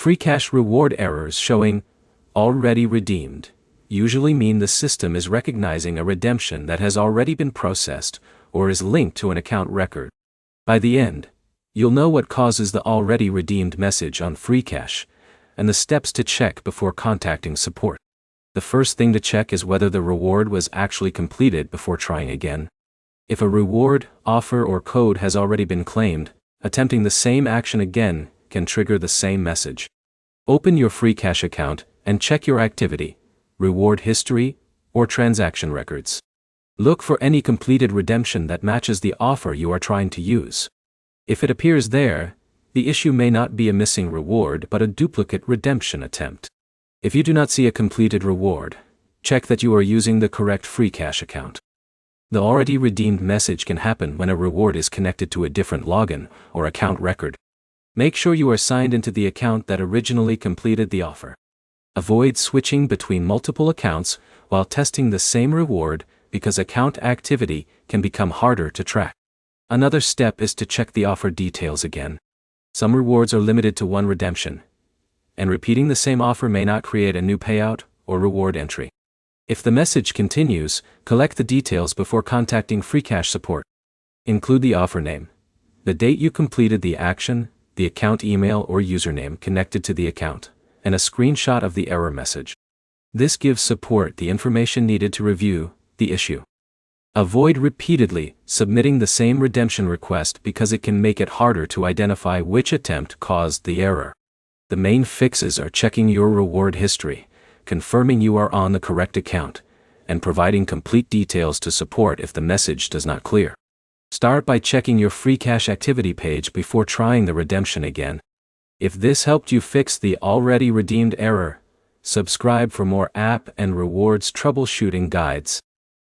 Freecash reward errors showing already redeemed usually mean the system is recognizing a redemption that has already been processed or is linked to an account record. By the end, you'll know what causes the already redeemed message on Freecash and the steps to check before contacting support. The first thing to check is whether the reward was actually completed before trying again. If a reward, offer, or code has already been claimed, attempting the same action again can trigger the same message. Open your Freecash account and check your activity, reward history, or transaction records. Look for any completed redemption that matches the offer you are trying to use. If it appears there, the issue may not be a missing reward but a duplicate redemption attempt. If you do not see a completed reward, check that you are using the correct Freecash account. The already redeemed message can happen when a reward is connected to a different login or account record. Make sure you are signed into the account that originally completed the offer. Avoid switching between multiple accounts while testing the same reward because account activity can become harder to track. Another step is to check the offer details again. Some rewards are limited to one redemption, and repeating the same offer may not create a new payout or reward entry. If the message continues, collect the details before contacting Freecash support. Include the offer name, the date you completed the action, the account email or username connected to the account, and a screenshot of the error message. This gives support the information needed to review the issue. Avoid repeatedly submitting the same redemption request because it can make it harder to identify which attempt caused the error. The main fixes are checking your reward history, confirming you are on the correct account, and providing complete details to support if the message does not clear. Start by checking your Freecash activity page before trying the redemption again. If this helped you fix the already redeemed error, subscribe for more app and rewards troubleshooting guides.